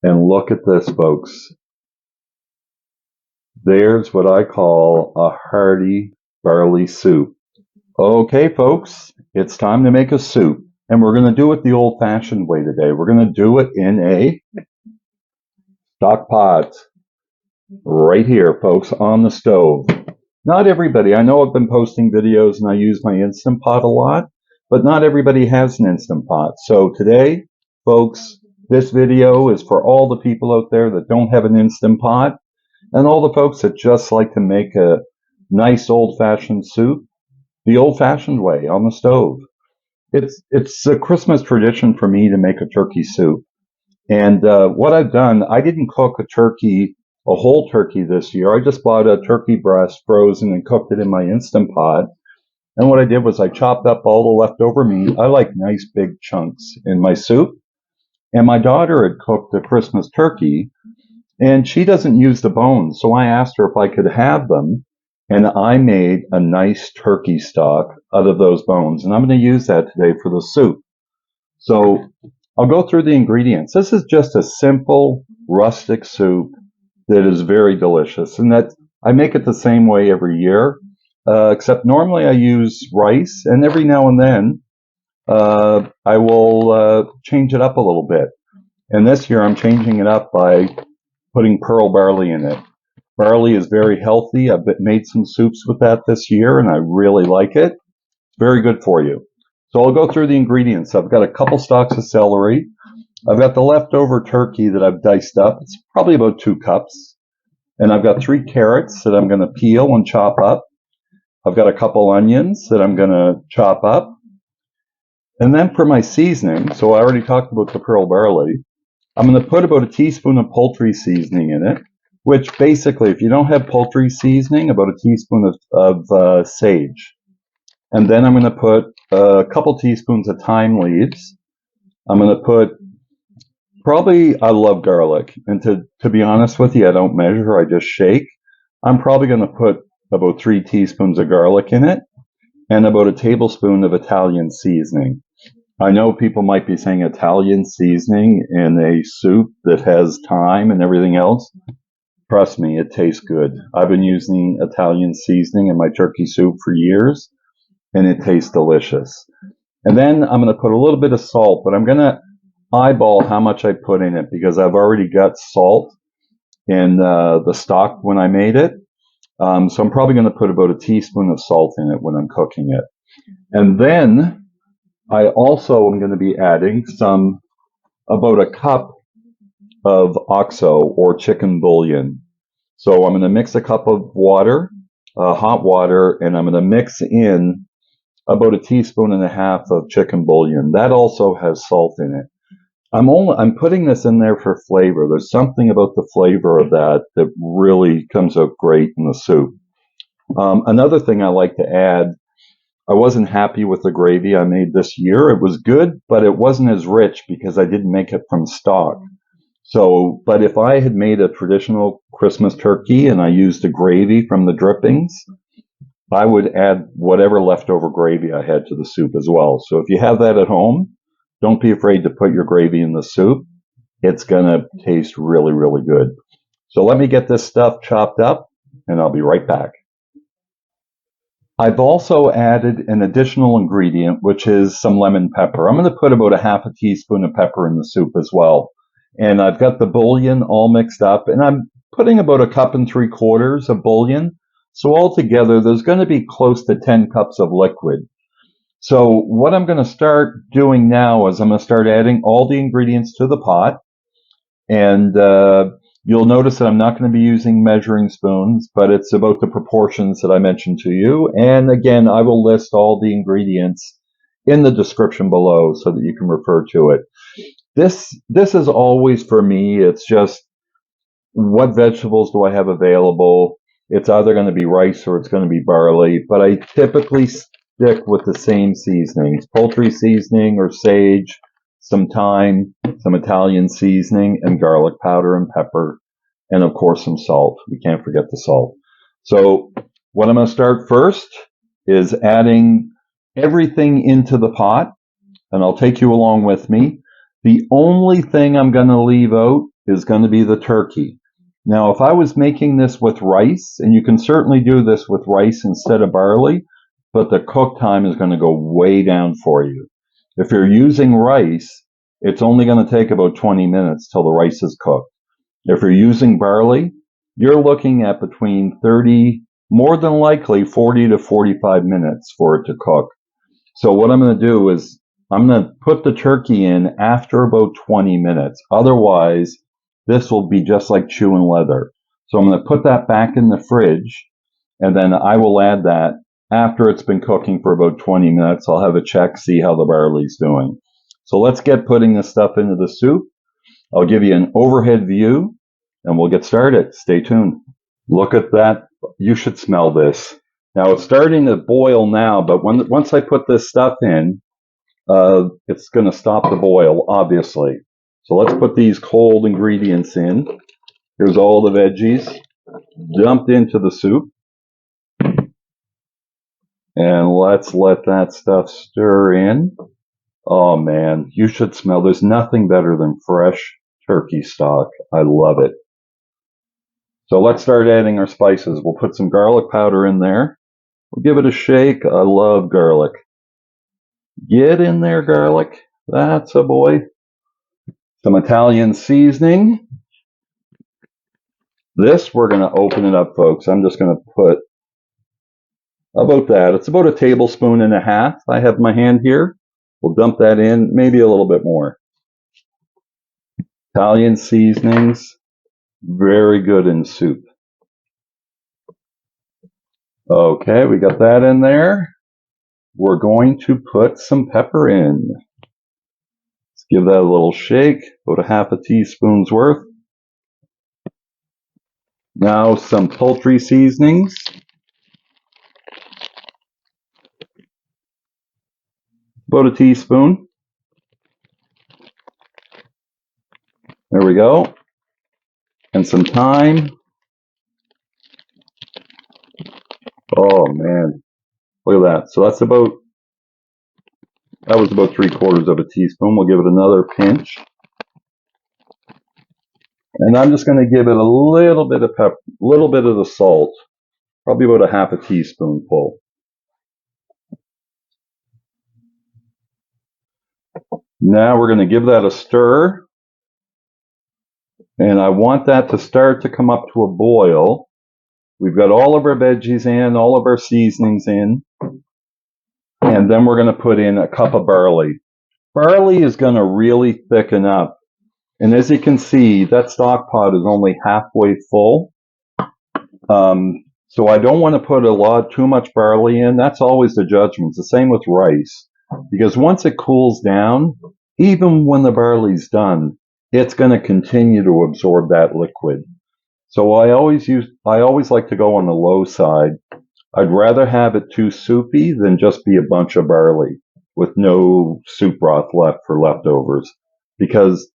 And look at this, folks. There's what I call a hearty barley soup. Okay, folks, it's time to make a soup. And we're going to do it the old-fashioned way today. We're going to do it in a stock pot right here, folks, on the stove. Not everybody. I know I've been posting videos and I use my Instant Pot a lot, but not everybody has an Instant Pot. So today, folks, this video is for all the people out there that don't have an Instant Pot and all the folks that just like to make a nice old-fashioned soup the old-fashioned way on the stove. It's a Christmas tradition for me to make a turkey soup. And what I've done, I didn't cook a whole turkey this year. I just bought a turkey breast frozen and cooked it in my Instant Pot. And what I did was I chopped up all the leftover meat. I like nice big chunks in my soup. And my daughter had cooked a Christmas turkey, and she doesn't use the bones. So I asked her if I could have them. And I made a nice turkey stock out of those bones. And I'm going to use that today for the soup. So I'll go through the ingredients. This is just a simple, rustic soup that is very delicious. And that I make it the same way every year, except normally I use rice. And every now and then I will change it up a little bit. And this year I'm changing it up by putting pearl barley in it. Barley is very healthy. I've made some soups with that this year, and I really like it. It's very good for you. So I'll go through the ingredients. I've got a couple stalks of celery. I've got the leftover turkey that I've diced up. It's probably about 2 cups. And I've got 3 carrots that I'm going to peel and chop up. I've got a couple onions that I'm going to chop up. And then for my seasoning, so I already talked about the pearl barley, I'm going to put about a teaspoon of poultry seasoning in it. Which basically, if you don't have poultry seasoning, about a teaspoon of sage. And then I'm going to put a couple teaspoons of thyme leaves. I'm going to put I love garlic. And to be honest with you, I don't measure, I just shake. I'm probably going to put about 3 teaspoons of garlic in it and about a tablespoon of Italian seasoning. I know people might be saying Italian seasoning in a soup that has thyme and everything else. Trust me, it tastes good. I've been using Italian seasoning in my turkey soup for years, and it tastes delicious. And then I'm going to put a little bit of salt, but I'm going to eyeball how much I put in it because I've already got salt in the stock when I made it. So I'm probably going to put about a teaspoon of salt in it when I'm cooking it. And then I also am going to be adding about a cup of oxo or chicken bouillon. So I'm going to mix a cup of water, hot water, and I'm going to mix in about a teaspoon and a half of chicken bouillon. That also has salt in it. I'm putting this in there for flavor. There's something about the flavor of that really comes out great in the soup. Another thing I like to add, I wasn't happy with the gravy I made this year. It was good, but it wasn't as rich because I didn't make it from stock. So, but if I had made a traditional Christmas turkey and I used the gravy from the drippings, I would add whatever leftover gravy I had to the soup as well. So if you have that at home, don't be afraid to put your gravy in the soup. It's going to taste really, really good. So let me get this stuff chopped up and I'll be right back. I've also added an additional ingredient, which is some lemon pepper. I'm going to put about a half a teaspoon of pepper in the soup as well. And I've got the bouillon all mixed up, and I'm putting about 1 3/4 cups of bouillon. So altogether, there's going to be close to 10 cups of liquid. So what I'm going to start doing now is I'm going to start adding all the ingredients to the pot. And you'll notice that I'm not going to be using measuring spoons, but it's about the proportions that I mentioned to you. And again, I will list all the ingredients in the description below so that you can refer to it. This is always for me, it's just what vegetables do I have available? It's either going to be rice or it's going to be barley, but I typically stick with the same seasonings, poultry seasoning or sage, some thyme, some Italian seasoning, and garlic powder and pepper, and of course some salt. We can't forget the salt. So what I'm going to start first is adding everything into the pot, and I'll take you along with me. The only thing I'm going to leave out is going to be the turkey. Now, if I was making this with rice, and you can certainly do this with rice instead of barley, but the cook time is going to go way down for you. If you're using rice, it's only going to take about 20 minutes till the rice is cooked. If you're using barley, you're looking at between 30, more than likely 40 to 45 minutes for it to cook. So what I'm going to do is I'm going to put the turkey in after about 20 minutes. Otherwise, this will be just like chewing leather. So I'm going to put that back in the fridge, and then I will add that after it's been cooking for about 20 minutes. I'll have a check, see how the barley's doing. So let's get putting this stuff into the soup. I'll give you an overhead view, and we'll get started. Stay tuned. Look at that. You should smell this. Now, it's starting to boil now, but once I put this stuff in, it's going to stop the boil, obviously. So let's put these cold ingredients in. Here's all the veggies dumped into the soup. And let's let that stuff stir in. Oh man, you should smell. There's nothing better than fresh turkey stock. I love it. So let's start adding our spices. We'll put some garlic powder in there. We'll give it a shake. I love garlic. Get in there, garlic. That's a boy. Some Italian seasoning. This, we're going to open it up, folks. I'm just going to put about that. It's about a tablespoon and a half. I have my hand here. We'll dump that in, maybe a little bit more. Italian seasonings, very good in soup. Okay, we got that in there. We're going to put some pepper in. Let's give that a little shake, about a half a teaspoon's worth. Now some poultry seasonings. About a teaspoon. There we go. And some thyme. Oh man, look at that. So that was about 3/4 of a teaspoon. We'll give it another pinch. And I'm just going to give it a little bit of pepper, a little bit of the salt, probably about a half a teaspoonful. Now we're going to give that a stir. And I want that to start to come up to a boil. We've got all of our veggies in, all of our seasonings in. And then we're going to put in a cup of barley. Barley is going to really thicken up. And as you can see, that stock pot is only halfway full. So I don't want to put too much barley in. That's always the judgment. It's the same with rice. Because once it cools down, even when the barley's done, it's going to continue to absorb that liquid. So I always like to go on the low side. I'd rather have it too soupy than just be a bunch of barley with no soup broth left for leftovers. Because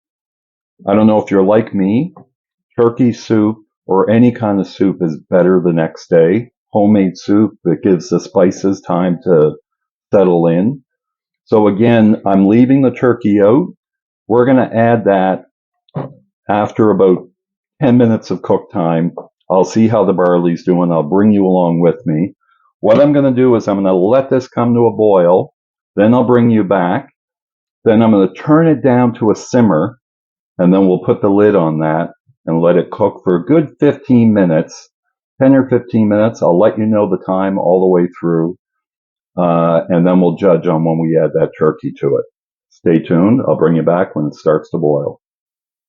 I don't know if you're like me, turkey soup or any kind of soup is better the next day. Homemade soup, it gives the spices time to settle in. So again, I'm leaving the turkey out. We're going to add that after about 10 minutes of cook time. I'll see how the barley's doing. I'll bring you along with me. What I'm going to do is I'm going to let this come to a boil. Then I'll bring you back. Then I'm going to turn it down to a simmer. And then we'll put the lid on that and let it cook for a good 15 minutes. 10 or 15 minutes. I'll let you know the time all the way through. And then we'll judge on when we add that turkey to it. Stay tuned. I'll bring you back when it starts to boil.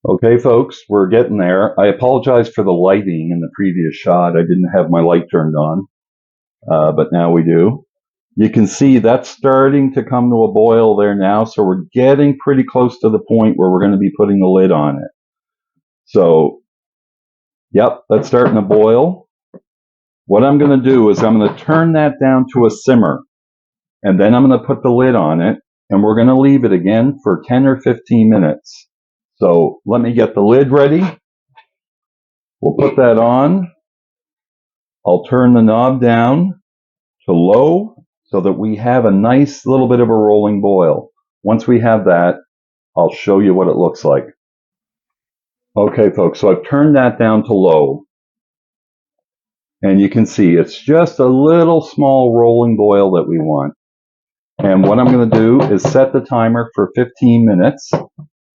Okay, folks, we're getting there. I apologize for the lighting in the previous shot. I didn't have my light turned on, but now we do. You can see that's starting to come to a boil there now, so we're getting pretty close to the point where we're going to be putting the lid on it. So, yep, that's starting to boil. What I'm going to do is I'm going to turn that down to a simmer, and then I'm going to put the lid on it, and we're going to leave it again for 10 or 15 minutes. So let me get the lid ready. We'll put that on. I'll turn the knob down to low so that we have a nice little bit of a rolling boil. Once we have that, I'll show you what it looks like. Okay, folks, so I've turned that down to low. And you can see it's just a little small rolling boil that we want. And what I'm going to do is set the timer for 15 minutes.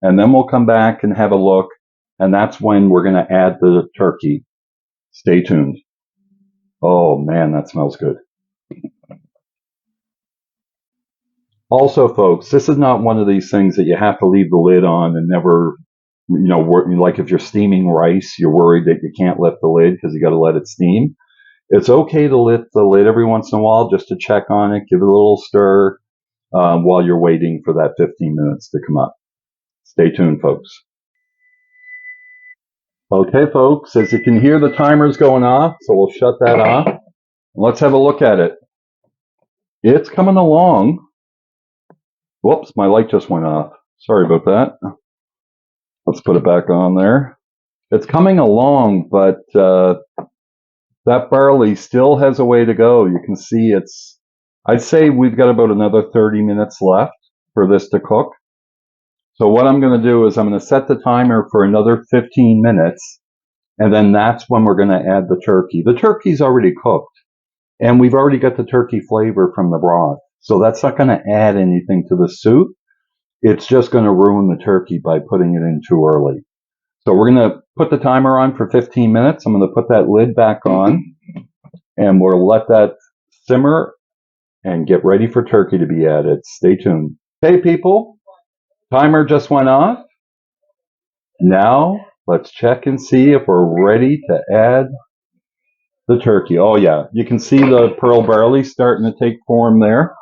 And then we'll come back and have a look. And that's when we're going to add the turkey. Stay tuned. Oh, man, that smells good. Also, folks, this is not one of these things that you have to leave the lid on and never, like if you're steaming rice, you're worried that you can't lift the lid because you got to let it steam. It's okay to lift the lid every once in a while just to check on it, give it a little stir while you're waiting for that 15 minutes to come up. Stay tuned, folks. Okay, folks, as you can hear, the timer's going off, so we'll shut that off. Let's have a look at it. It's coming along. Whoops, my light just went off. Sorry about that. Let's put it back on there. It's coming along, but that barley still has a way to go. You can see I'd say we've got about another 30 minutes left for this to cook. So what I'm going to do is I'm going to set the timer for another 15 minutes, and then that's when we're going to add the turkey. The turkey's already cooked, and we've already got the turkey flavor from the broth. So that's not going to add anything to the soup. It's just going to ruin the turkey by putting it in too early. So we're going to put the timer on for 15 minutes. I'm going to put that lid back on, and we'll let that simmer and get ready for turkey to be added. Stay tuned. Hey, people, timer just went off. Now let's check and see if we're ready to add the turkey. Oh yeah, you can see the pearl barley starting to take form there.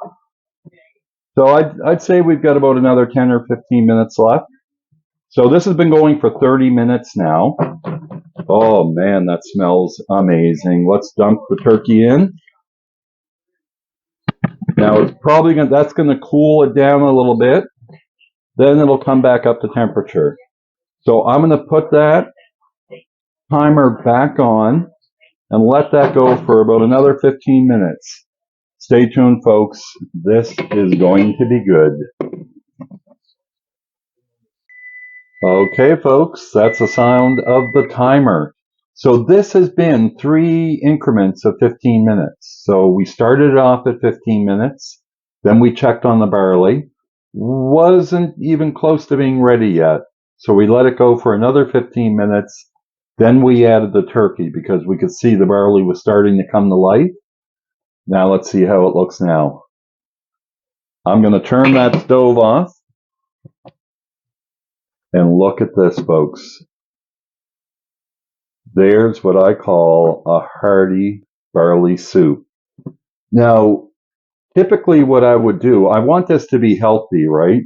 So I'd say we've got about another 10 or 15 minutes left. So this has been going for 30 minutes now. Oh man, that smells amazing. Let's dump the turkey in. Now it's probably that's gonna cool it down a little bit. Then it'll come back up to temperature. So I'm gonna put that timer back on and let that go for about another 15 minutes. Stay tuned, folks. This is going to be good. Okay, folks, that's the sound of the timer. So this has been 3 increments of 15 minutes. So we started off at 15 minutes. Then we checked on the barley. Wasn't even close to being ready yet. So we let it go for another 15 minutes. Then we added the turkey because we could see the barley was starting to come to life. Now let's see how it looks now. I'm going to turn that stove off. And look at this, folks. There's what I call a hearty barley soup. Now, typically what I would do, I want this to be healthy, right?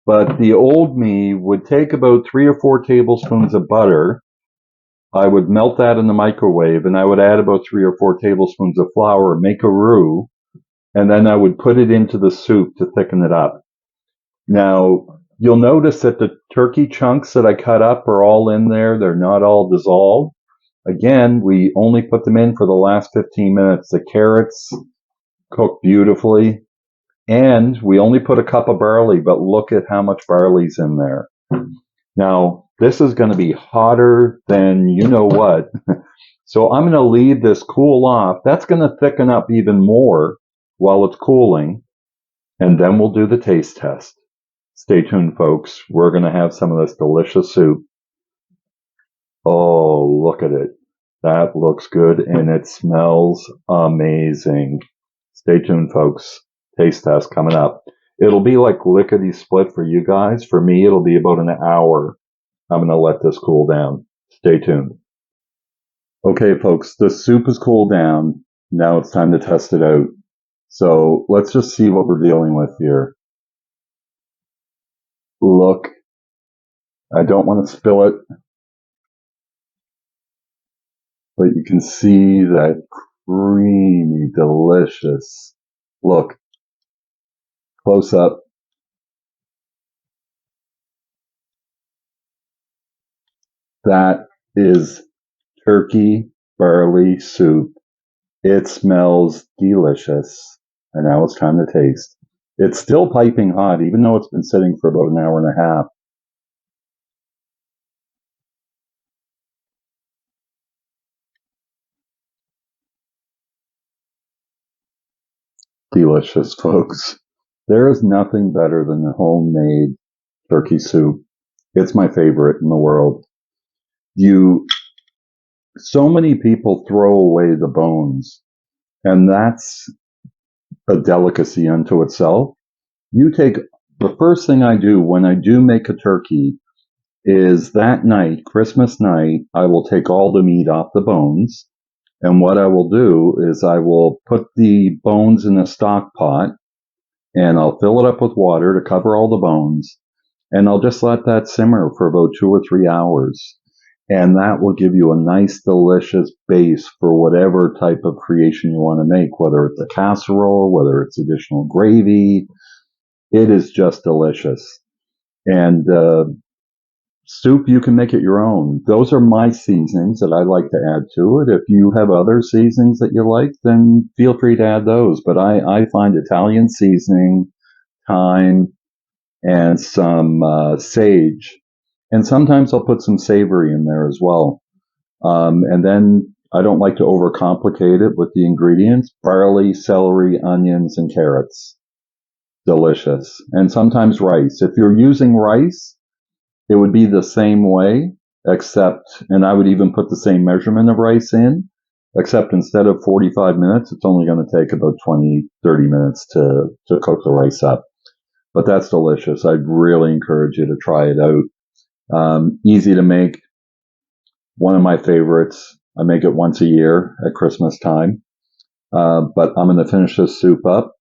But the old me would take about 3 or 4 tablespoons of butter. I would melt that in the microwave, and I would add about 3 or 4 tablespoons of flour, make a roux, and then I would put it into the soup to thicken it up. Now, you'll notice that the turkey chunks that I cut up are all in there. They're not all dissolved. Again, we only put them in for the last 15 minutes. The carrots cook beautifully. And we only put a cup of barley, but look at how much barley's in there. Now, this is going to be hotter than you know what. So I'm going to leave this cool off. That's going to thicken up even more while it's cooling. And then we'll do the taste test. Stay tuned, folks. We're going to have some of this delicious soup. Oh, look at it. That looks good and it smells amazing. Stay tuned, folks. Taste test coming up. It'll be like lickety split for you guys. For me, it'll be about an hour. I'm going to let this cool down. Stay tuned. Okay, folks, the soup is cooled down. Now it's time to test it out. So let's just see what we're dealing with here. Look, I don't want to spill it, but you can see that creamy, delicious. Look, close up. That is turkey barley soup. It smells delicious. And now it's time to taste. It's still piping hot, even though it's been sitting for about an hour and a half. Delicious, folks. There is nothing better than a homemade turkey soup. It's my favorite in the world. So many people throw away the bones, and that's a delicacy unto itself. The first thing I do when I do make a turkey is that night, Christmas night, I will take all the meat off the bones. And what I will do is I will put the bones in a stock pot and I'll fill it up with water to cover all the bones. And I'll just let that simmer for about 2 or 3 hours. And that will give you a nice, delicious base for whatever type of creation you want to make, whether it's a casserole, whether it's additional gravy. It is just delicious. And soup, you can make it your own. Those are my seasonings that I like to add to it. If you have other seasonings that you like, then feel free to add those. But I find Italian seasoning, thyme, and some sage. And sometimes I'll put some savory in there as well. And then I don't like to overcomplicate it with the ingredients. Barley, celery, onions, and carrots. Delicious. And sometimes rice. If you're using rice, it would be the same way, except, and I would even put the same measurement of rice in, except instead of 45 minutes, it's only going to take about 20, 30 minutes to cook the rice up. But that's delicious. I'd really encourage you to try it out. Easy to make. One of my favorites. I make it once a year at Christmas time. But I'm going to finish this soup up.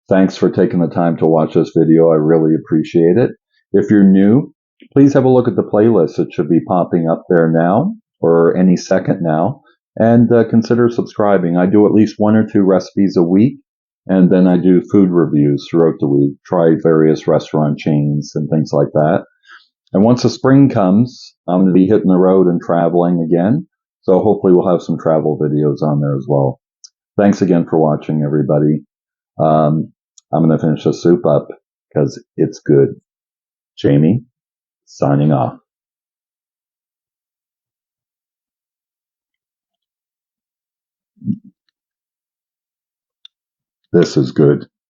Thanks for taking the time to watch this video. I really appreciate it. If you're new, please have a look at the playlist. It should be popping up there now or any second now. And consider subscribing. I do at least 1 or 2 recipes a week. And then I do food reviews throughout the week. Try various restaurant chains and things like that. And once the spring comes, I'm going to be hitting the road and traveling again. So hopefully we'll have some travel videos on there as well. Thanks again for watching, everybody. I'm going to finish the soup up because it's good. Jamie, signing off. This is good.